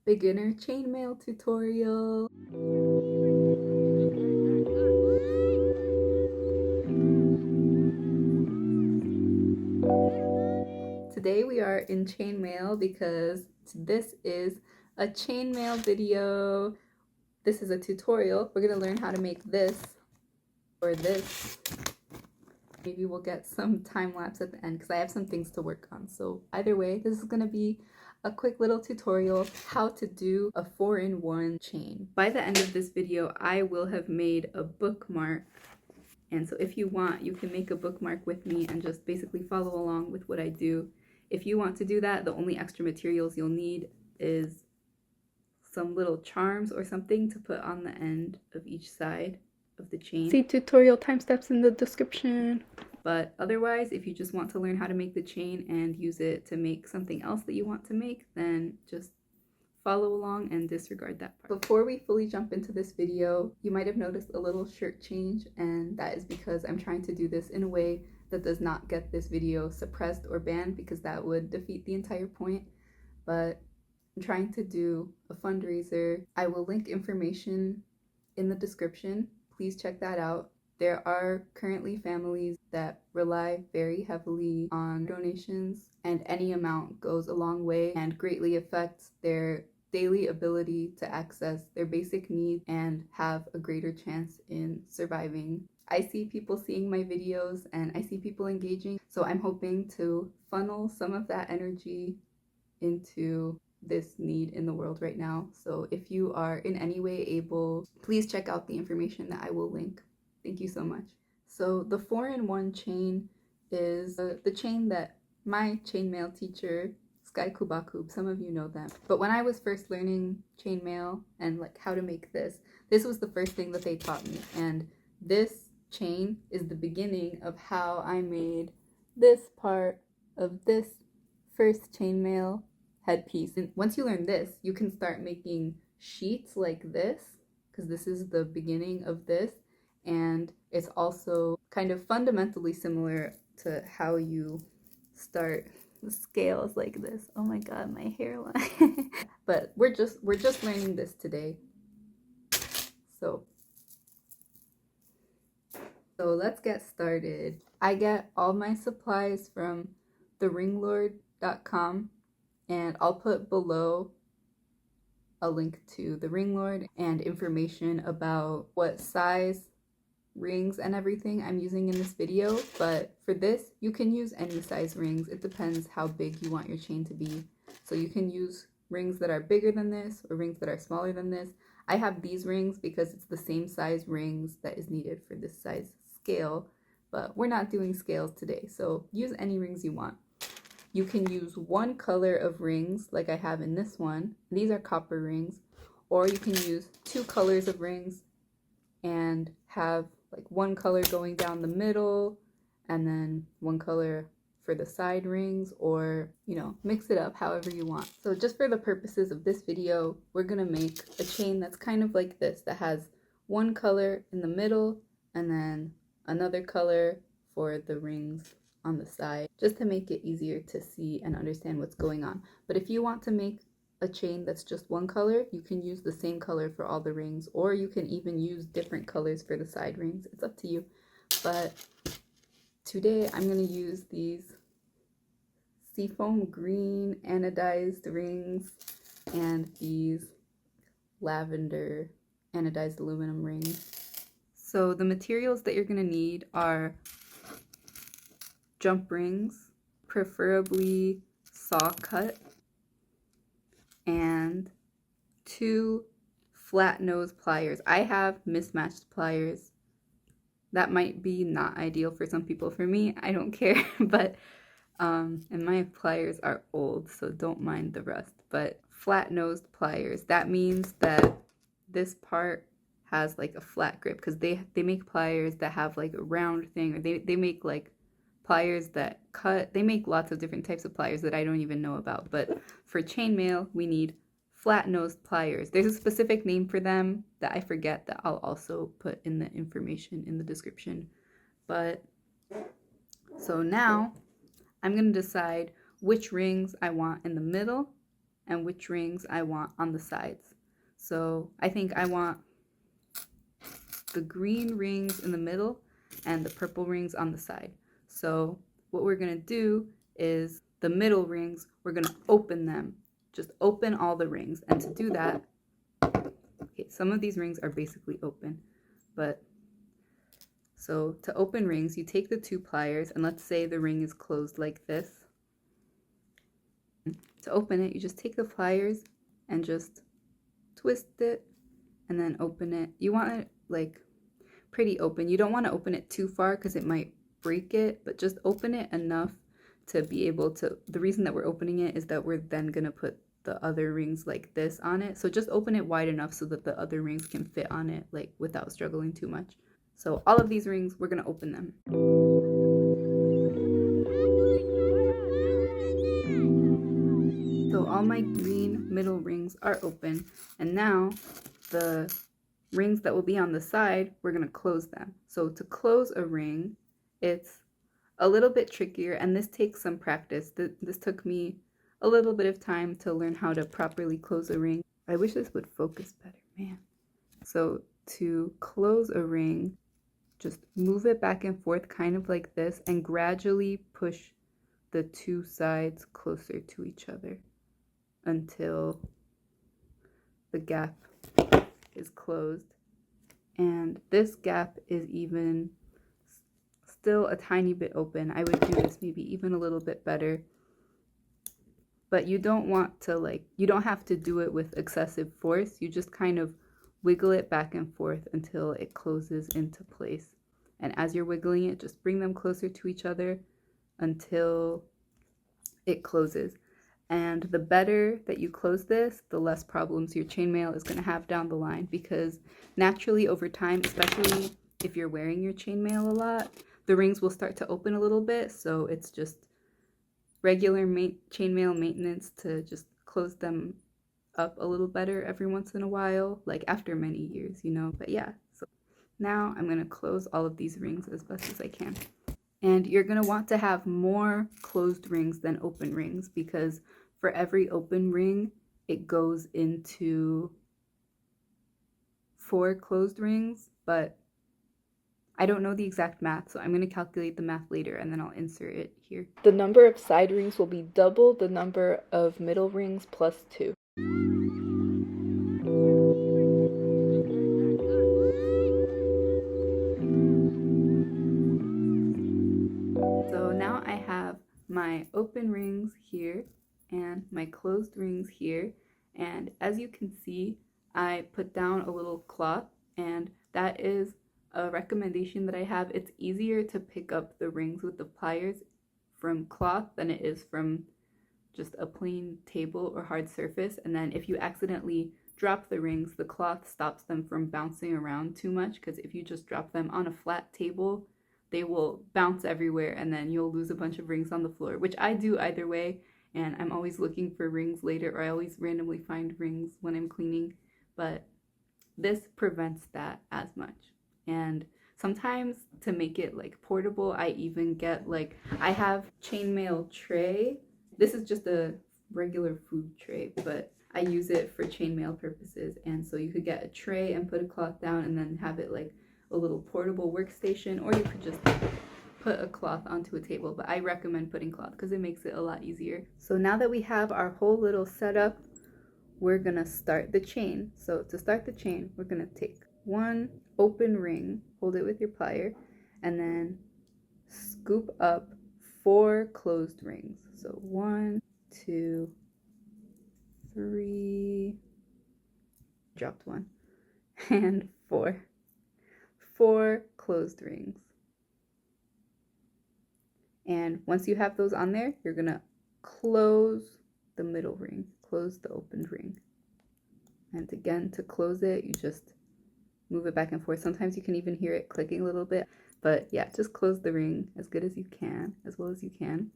beginner chainmail tutorial. Today we are in chainmail because this is a chainmail video. This is a tutorial. We're gonna learn how to make this or this. Maybe we'll get some time lapse at the end because I have some things to work on. So either way, this is gonna be a quick little tutorial of how to do a 4-in-1 chain. By the end of this video, I will have made a bookmark. And so if you want, you can make a bookmark with me and just basically follow along with what I do. If you want to do that, the only extra materials you'll need is some little charms or something to put on the end of each side of the chain. See tutorial time steps in the description. But otherwise, if you just want to learn how to make the chain and use it to make something else that you want to make, then just follow along and disregard that part. Before we fully jump into this video, you might have noticed a little shirt change, and that is because I'm trying to do this in a way that does not get this video suppressed or banned, because that would defeat the entire point. But I'm trying to do a fundraiser. I will link information in the description. Please check that out. There are currently families that rely very heavily on donations, and any amount goes a long way and greatly affects their daily ability to access their basic needs and have a greater chance in surviving. I see people seeing my videos and I see people engaging, so I'm hoping to funnel some of that energy into this need in the world right now. So if you are in any way able, please check out the information that I will link. Thank you so much. So the 4-in-1 chain is the chain that my chainmail teacher, Sky Kubakub, some of you know them. But when I was first learning chainmail and like how to make this was the first thing that they taught me. And this chain is the beginning of how I made this part of this first chainmail headpiece. And once you learn this, you can start making sheets like this, because this is the beginning of this. And it's also kind of fundamentally similar to how you start scales like this. Oh my god, my hairline. But we're just learning this today. So let's get started. I get all my supplies from theringlord.com, and I'll put below a link to the Ringlord and information about what size rings and everything I'm using in this video. But for this, you can use any size rings. It depends how big you want your chain to be. So you can use rings that are bigger than this or rings that are smaller than this. I have these rings because it's the same size rings that is needed for this size scale, but we're not doing scales today, so use any rings you want. You can use one color of rings like I have in this one. These are copper rings. Or you can use 2 colors of rings and have like one color going down the middle and then one color for the side rings, or mix it up however you want. So just for the purposes of this video, we're gonna make a chain that's kind of like this, that has one color in the middle and then another color for the rings on the side, just to make it easier to see and understand what's going on. But if you want to make a chain that's just one color, you can use the same color for all the rings, or you can even use different colors for the side rings. It's up to you. But today I'm going to use these seafoam green anodized rings and these lavender anodized aluminum rings. So the materials that you're going to need are jump rings, preferably saw cut, and 2 flat nose pliers. I have mismatched pliers. That might be not ideal for some people. For me, I don't care, but and my pliers are old, so don't mind the rust. But flat nosed pliers, that means that this part has like a flat grip, because they make pliers that have like a round thing, or they make like pliers that cut. They make lots of different types of pliers that I don't even know about. But for chainmail, we need flat-nosed pliers. There's a specific name for them that I forget, that I'll also put in the information in the description. But so now I'm going to decide which rings I want in the middle and which rings I want on the sides. So I think I want the green rings in the middle and the purple rings on the side. So what we're gonna do is the middle rings, we're gonna open them. Just open all the rings. And to do that, okay, some of these rings are basically open, but so to open rings, you take the 2 pliers, and let's say the ring is closed like this. To open it, you just take the pliers and just twist it and then open it. You want it like pretty open. You don't want to open it too far because it might break it, but just open it enough to be able to, the reason that we're opening it is that we're then going to put the other rings like this on it. So just open it wide enough so that the other rings can fit on it, like without struggling too much. So all of these rings, we're going to open them. So all my green middle rings are open, and now the rings that will be on the side, we're going to close them. So to close a ring, it's a little bit trickier, and this takes some practice. This took me a little bit of time to learn how to properly close a ring. I wish this would focus better, man. So to close a ring, just move it back and forth kind of like this and gradually push the 2 sides closer to each other until the gap is closed. And this gap is even still a tiny bit open. I would do this maybe even a little bit better. But you don't want to you don't have to do it with excessive force. You just kind of wiggle it back and forth until it closes into place. And as you're wiggling it, just bring them closer to each other until it closes. And the better that you close this, the less problems your chainmail is going to have down the line, because naturally over time, especially if you're wearing your chainmail a lot, the rings will start to open a little bit. So it's just regular chainmail maintenance to just close them up a little better every once in a while, like after many years, you know. But yeah, so now I'm going to close all of these rings as best as I can. And you're going to want to have more closed rings than open rings, because for every open ring, it goes into 4 closed rings, but I don't know the exact math, so I'm going to calculate the math later and then I'll insert it here. The number of side rings will be double the number of middle rings plus 2. So now I have my open rings here and my closed rings here, and as you can see, I put down a little cloth, and that is a recommendation that I have. It's easier to pick up the rings with the pliers from cloth than it is from just a plain table or hard surface. And then if you accidentally drop the rings, the cloth stops them from bouncing around too much, because if you just drop them on a flat table, they will bounce everywhere and then you'll lose a bunch of rings on the floor, which I do either way, and I'm always looking for rings later, or I always randomly find rings when I'm cleaning, but this prevents that as much. And sometimes to make it like portable, I even get I have chainmail tray. This is just a regular food tray, but I use it for chainmail purposes, and so you could get a tray and put a cloth down and then have it like a little portable workstation, or you could just put a cloth onto a table, but I recommend putting cloth because it makes it a lot easier. So now that we have our whole little setup, we're gonna start the chain. So to start the chain, we're gonna take 1 open ring, hold it with your plier, and then scoop up 4 closed rings. So 1, 2, 3, dropped 1, and 4. 4 closed rings. And once you have those on there, you're gonna close the middle ring, close the opened ring. And again, to close it, you just move it back and forth. Sometimes you can even hear it clicking a little bit, but yeah, just close the ring as good as you can, as well as you can.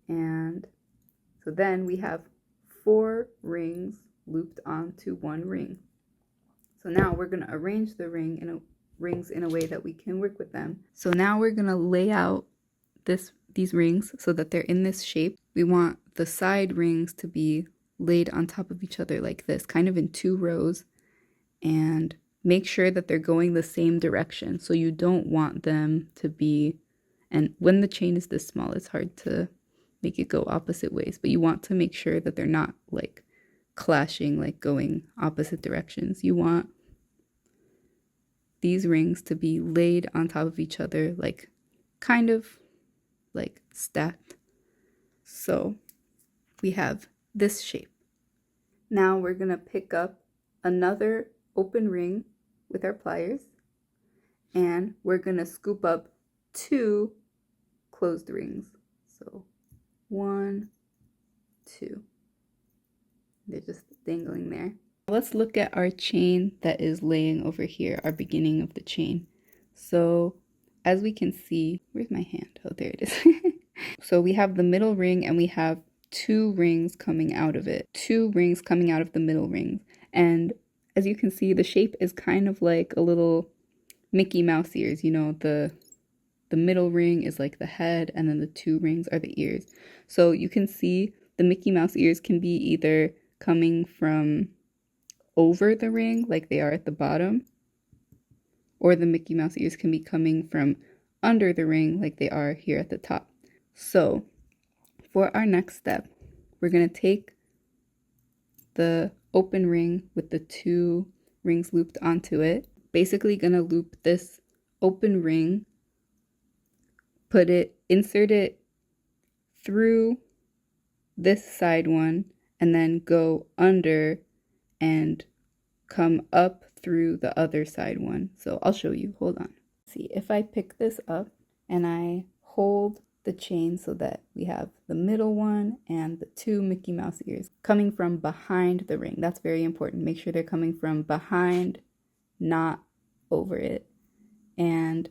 And so then we have 4 rings looped onto 1 ring. So now we're gonna arrange the rings in a way that we can work with them. So now we're gonna lay out these rings so that they're in this shape. We want the side rings to be laid on top of each other like this, kind of in 2 rows, and make sure that they're going the same direction. So you don't want them to be, and when the chain is this small, it's hard to make it go opposite ways, but you want to make sure that they're not like clashing, like going opposite directions. You want these rings to be laid on top of each other, like kind of like stacked. So we have this shape. Now we're gonna pick up another open ring with our pliers, and we're gonna scoop up 2 closed rings. So 1, 2. They're just dangling there. Let's look at our chain that is laying over here, our beginning of the chain. So as we can see, where's my hand? Oh, there it is. So we have the middle ring and we have 2 rings coming out of it. 2 rings coming out of the middle ring. And as you can see, the shape is kind of like a little Mickey Mouse ears. You know, the middle ring is like the head, and then the 2 rings are the ears. So you can see the Mickey Mouse ears can be either coming from over the ring, like they are at the bottom, or the Mickey Mouse ears can be coming from under the ring, like they are here at the top. So for our next step, we're going to take the open ring with the 2 rings looped onto it. Basically going to loop this open ring, insert it through this side one, and then go under and come up through the other side one. So I'll show you. Hold on. See, if I pick this up and I hold the chain so that we have the middle one and the 2 Mickey Mouse ears coming from behind the ring. That's very important. Make sure they're coming from behind, not over it. And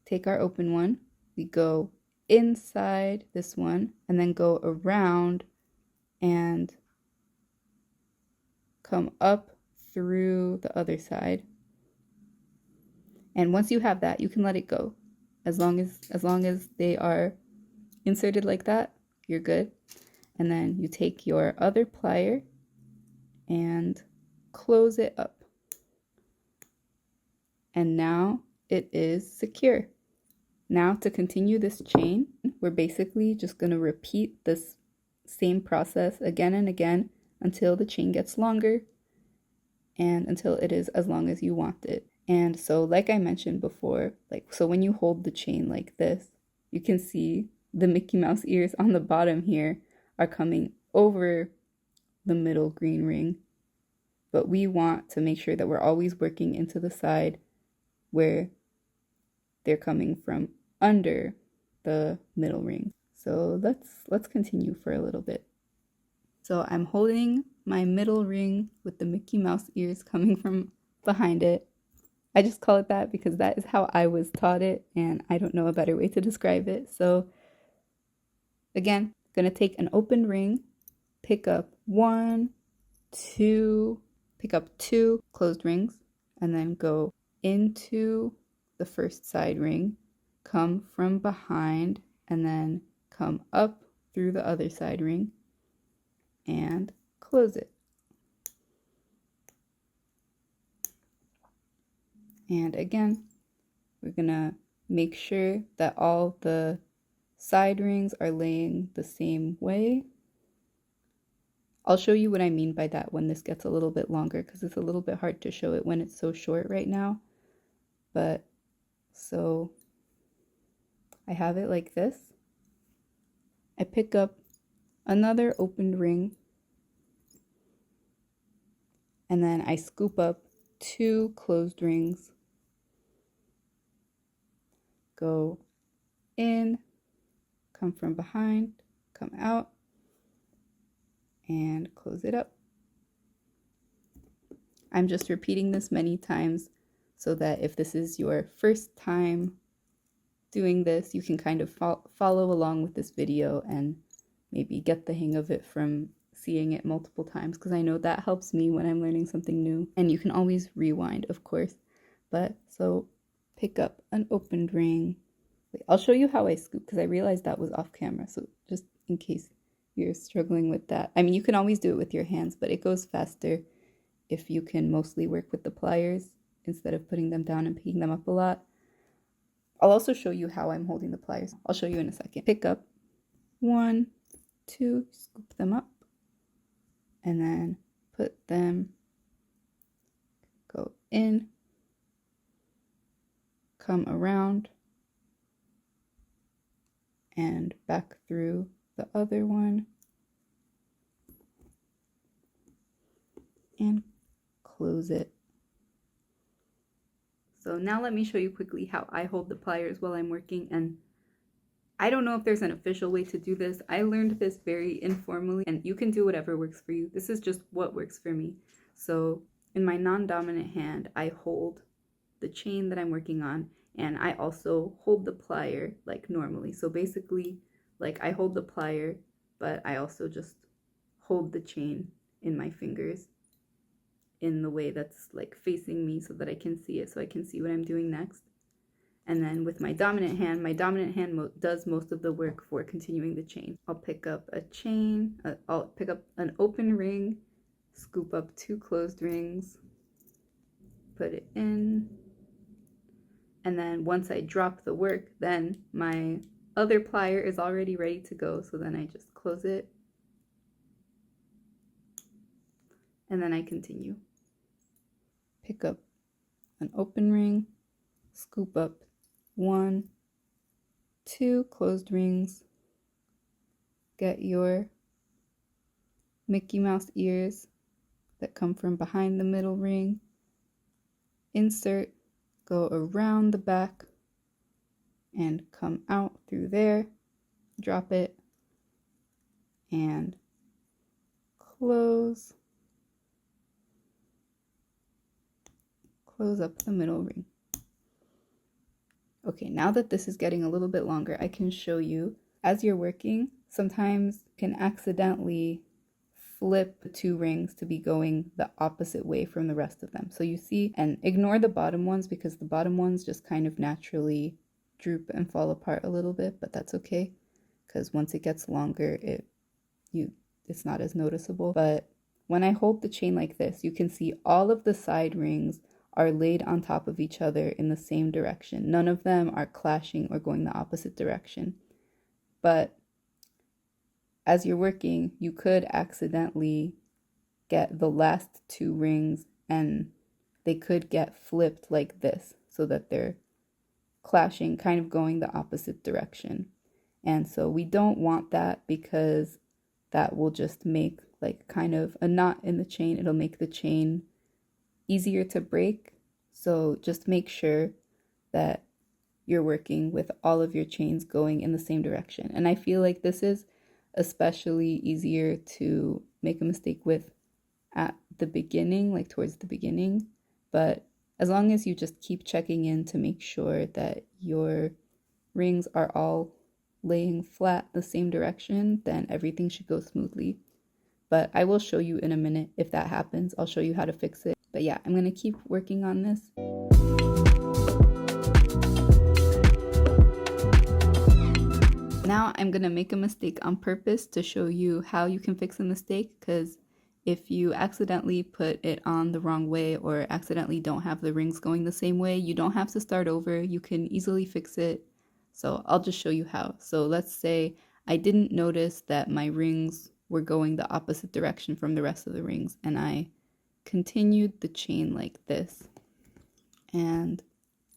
take our open one. We go inside this one and then go around and come up through the other side. And once you have that, you can let it go. As long as they are inserted like that, you're good. And then you take your other plier and close it up. And now it is secure. Now to continue this chain, we're basically just going to repeat this same process again and again until the chain gets longer and until it is as long as you want it. And so like I mentioned before, so when you hold the chain like this, you can see the Mickey Mouse ears on the bottom here are coming over the middle green ring. But we want to make sure that we're always working into the side where they're coming from under the middle ring. So let's continue for a little bit. So I'm holding my middle ring with the Mickey Mouse ears coming from behind it. I just call it that because that is how I was taught it, and I don't know a better way to describe it. So again, I'm going to take an open ring, pick up 1, 2, pick up 2 closed rings, and then go into the first side ring, come from behind, and then come up through the other side ring and close it. And again, we're gonna make sure that all the side rings are laying the same way. I'll show you what I mean by that when this gets a little bit longer, because it's a little bit hard to show it when it's so short right now. But so I have it like this. I pick up another opened ring, and then I scoop up 2 closed rings, go in, come from behind, come out, and close it up. I'm just repeating this many times so that if this is your first time doing this, you can kind of follow along with this video and maybe get the hang of it from seeing it multiple times, because I know that helps me when I'm learning something new. And you can always rewind, of course. But so pick up an opened ring. I'll show you how I scoop, because I realized that was off camera, so just in case you're struggling with that. I mean, you can always do it with your hands, but it goes faster if you can mostly work with the pliers instead of putting them down and picking them up a lot. I'll also show you how I'm holding the pliers. I'll show you in a second. Pick up 1, 2, scoop them up, and then put them, go in, come around, and back through the other one, and close it. So now let me show you quickly how I hold the pliers while I'm working, and I don't know if there's an official way to do this. I learned this very informally, and you can do whatever works for you. This is just what works for me. So in my non-dominant hand, I hold the chain that I'm working on, and I also hold the plier like normally. So basically, like I hold the plier, but I also just hold the chain in my fingers in the way that's like facing me so that I can see it, so I can see what I'm doing next. And then with my dominant hand does most of the work for continuing the chain. I'll pick up a chain, I'll pick up an open ring, scoop up 2 closed rings, put it in, and then once I drop the work, then my other plier is already ready to go, so then I just close it, and then I continue. Pick up an open ring, scoop up 1, 2 closed rings, get your Mickey Mouse ears that come from behind the middle ring, insert, go around the back, and come out through there, drop it, and close up the middle ring. Okay, now that this is getting a little bit longer, I can show you, as you're working, sometimes you can accidentally flip 2 rings to be going the opposite way from the rest of them. So you see, and ignore the bottom ones because the bottom ones just kind of naturally droop and fall apart a little bit, but that's okay because once it gets longer, it's not as noticeable. But when I hold the chain like this, you can see all of the side rings are laid on top of each other in the same direction. None of them are clashing or going the opposite direction. But as you're working, you could accidentally get the last 2 rings and they could get flipped like this so that they're clashing, kind of going the opposite direction. And so we don't want that because that will just make like kind of a knot in the chain. It'll make the chain easier to break. So just make sure that you're working with all of your chains going in the same direction. And I feel like this is especially easier to make a mistake with at the beginning, like towards the beginning. But as long as you just keep checking in to make sure that your rings are all laying flat the same direction, then everything should go smoothly. But I will show you in a minute if that happens. I'll show you how to fix it. But yeah, I'm going to keep working on this. Now I'm going to make a mistake on purpose to show you how you can fix a mistake, because if you accidentally put it on the wrong way or accidentally don't have the rings going the same way, you don't have to start over. You can easily fix it. So I'll just show you how. So let's say I didn't notice that my rings were going the opposite direction from the rest of the rings, and I continued the chain like this. And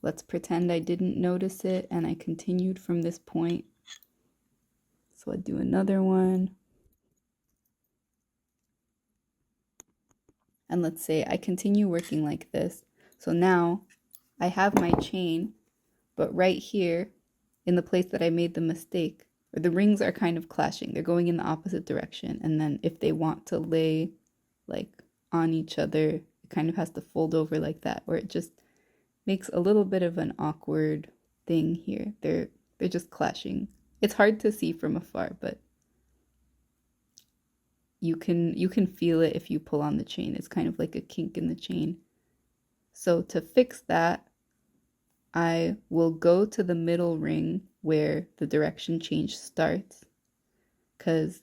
let's pretend I didn't notice it and I continued from this point. So I'll do another one. And let's say I continue working like this. So now I have my chain, but right here in the place that I made the mistake, or the rings are kind of clashing. They're going in the opposite direction. And then if they want to lay like on each other, it kind of has to fold over like that, or it just makes a little bit of an awkward thing here. They're just clashing. It's hard to see from afar, but you can feel it if you pull on the chain. It's kind of like a kink in the chain. So to fix that, I will go to the middle ring where the direction change starts, because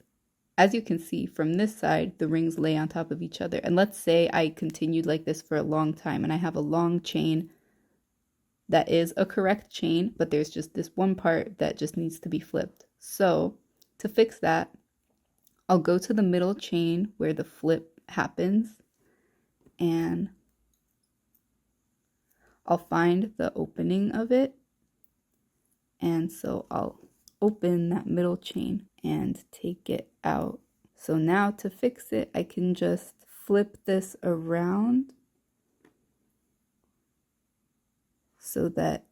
as you can see from this side, the rings lay on top of each other. And let's say I continued like this for a long time and I have a long chain that is a correct chain, but there's just this one part that just needs to be flipped. So to fix that, I'll go to the middle chain where the flip happens and I'll find the opening of it. And so I'll open that middle chain and take it out. So now to fix it, I can just flip this around so that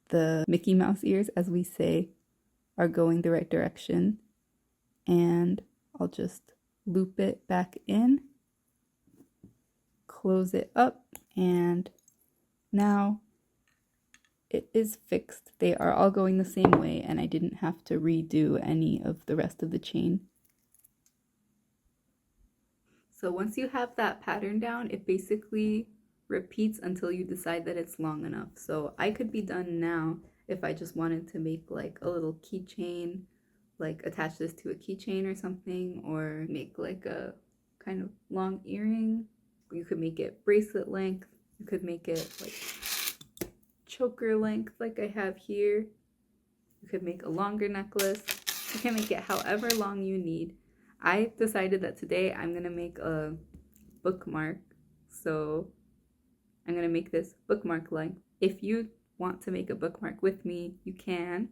the Mickey Mouse ears, as we say, are going the right direction. And I'll just loop it back in, close it up, and now it is fixed. They are all going the same way, and I didn't have to redo any of the rest of the chain. So once you have that pattern down, it basically repeats until you decide that it's long enough. So I could be done now if I just wanted to make like a little keychain, like attach this to a keychain or something, or make like a kind of long earring. You could make it bracelet length. You could make it like choker length like I have here. You could make a longer necklace. You can make it however long you need. I decided that today I'm gonna make a bookmark, so I'm gonna make this bookmark length. If you want to make a bookmark with me, you can.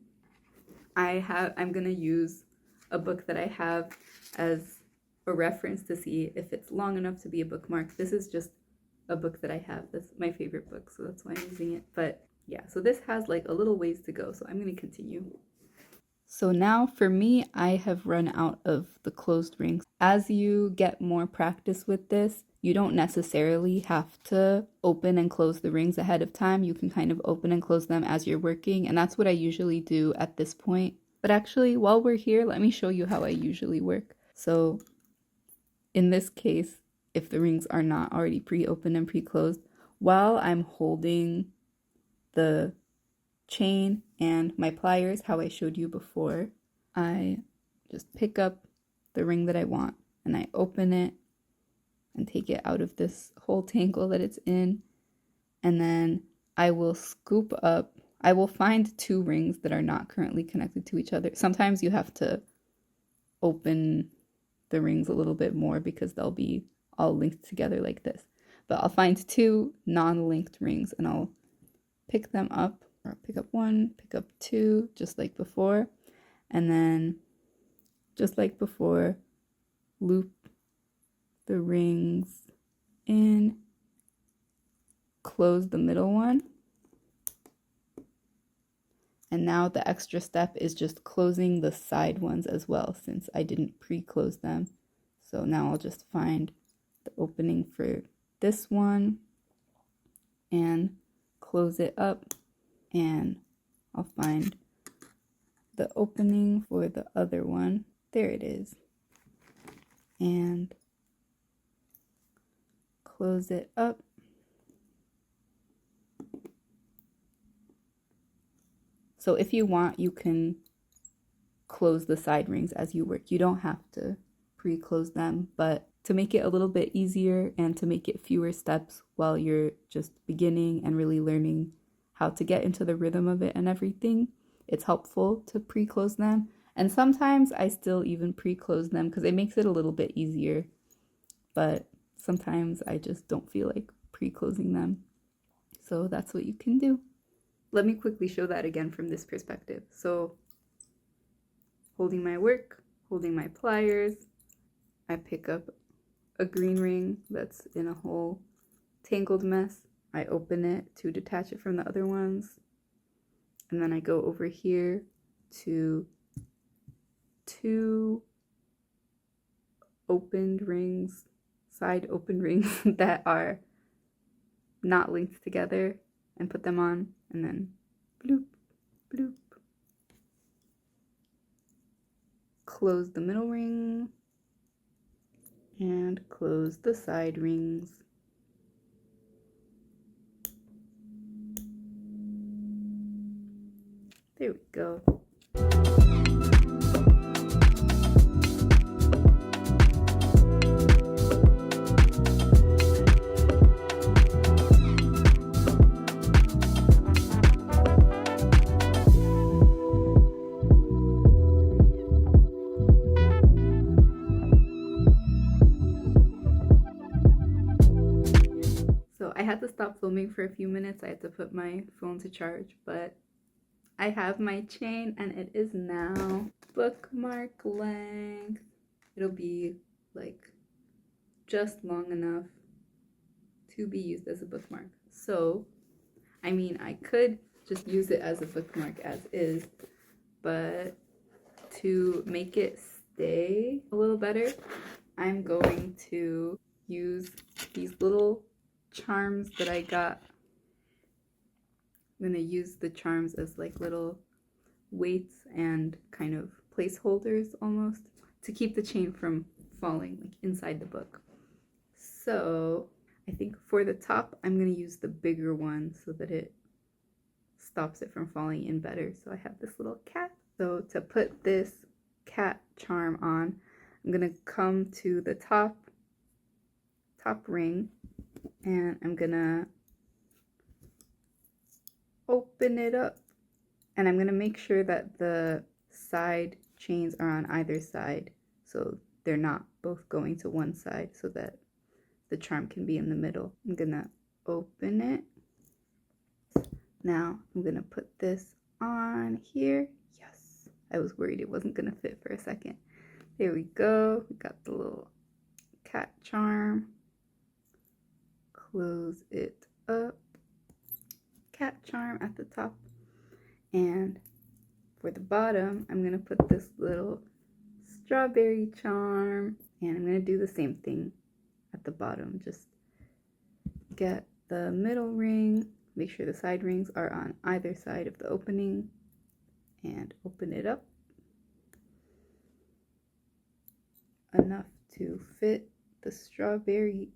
I'm gonna use a book that I have as a reference to see if it's long enough to be a bookmark. This is just a book that I have. That's my favorite book, so that's why I'm using it. But yeah, so this has like a little ways to go, so I'm gonna continue. So now for me, I have run out of the closed rings. As you get more practice with this, you don't necessarily have to open and close the rings ahead of time. You can kind of open and close them as you're working, and that's what I usually do at this point. But actually, while we're here, let me show you how I usually work. So in this case, if the rings are not already pre-opened and pre-closed, while I'm holding the chain and my pliers, how I showed you before, I just pick up the ring that I want and I open it and take it out of this whole tangle that it's in, and then I will scoop up. I will find two rings that are not currently connected to each other. Sometimes you have to open the rings a little bit more because they'll be all linked together like this. But I'll find two non-linked rings and I'll pick them up, or pick up one, pick up two, just like before, and then just like before, loop the rings in, close the middle one, and now the extra step is just closing the side ones as well, since I didn't pre-close them. So now I'll just find the opening for this one and close it up, and I'll find the opening for the other one. There it is. And close it up. So if you want, you can close the side rings as you work. You don't have to pre-close them, but to make it a little bit easier and to make it fewer steps while you're just beginning and really learning how to get into the rhythm of it and everything, it's helpful to pre-close them. And sometimes I still even pre-close them because it makes it a little bit easier, but sometimes I just don't feel like pre-closing them. So that's what you can do. Let me quickly show that again from this perspective. So holding my work, holding my pliers, I pick up a green ring that's in a whole tangled mess. I open it to detach it from the other ones. And then I go over here to two opened rings, side open rings that are not linked together, and put them on, and then bloop, bloop. Close the middle ring and close the side rings. There we go. I had to stop filming for a few minutes. I had to put my phone to charge, but I have my chain and it is now bookmark length. It'll be like just long enough to be used as a bookmark. So, I mean, I could just use it as a bookmark as is, but to make it stay a little better, I'm going to use these little charms that I got. I'm going to use the charms as like little weights and kind of placeholders almost to keep the chain from falling like inside the book. So I think for the top, I'm going to use the bigger one so that it stops it from falling in better. So I have this little cat. So to put this cat charm on, I'm going to come to the top ring and I'm going to open it up, and I'm going to make sure that the side chains are on either side so they're not both going to one side so that the charm can be in the middle. I'm going to open it. Now I'm going to put this on here. Yes, I was worried it wasn't going to fit for a second. There we go. We got the little cat charm. Close it up. Cat charm at the top. And for the bottom, I'm going to put this little strawberry charm. And I'm going to do the same thing at the bottom. Just get the middle ring. Make sure the side rings are on either side of the opening. And open it up enough to fit the strawberry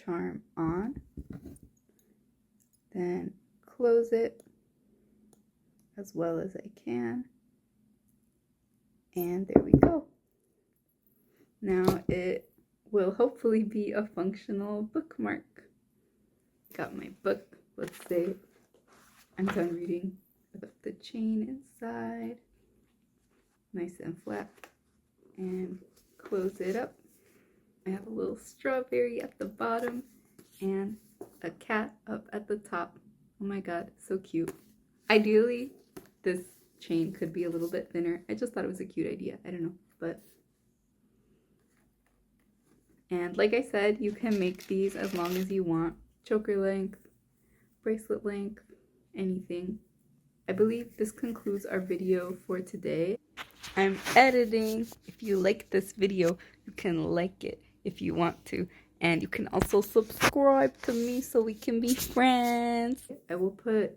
charm on. Then close it as well as I can. And there we go. Now it will hopefully be a functional bookmark. Got my book. Let's say I'm done reading. Put the chain inside. Nice and flat. And close it up. I have a little strawberry at the bottom and a cat up at the top. Oh my god, so cute. Ideally, this chain could be a little bit thinner. I just thought it was a cute idea. I don't know, but... And like I said, you can make these as long as you want. Choker length, bracelet length, anything. I believe this concludes our video for today. I'm editing. If you like this video, you can like it if you want to. And you can also subscribe to me so we can be friends. I will put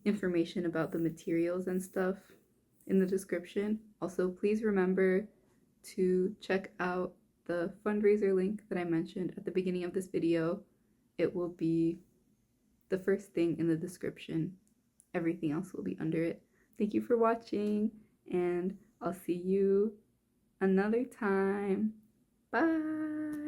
information about the materials and stuff in the description. Also, please remember to check out the fundraiser link that I mentioned at the beginning of this video. It will be the first thing in the description. Everything else will be under it. Thank you for watching, and I'll see you another time. Bye!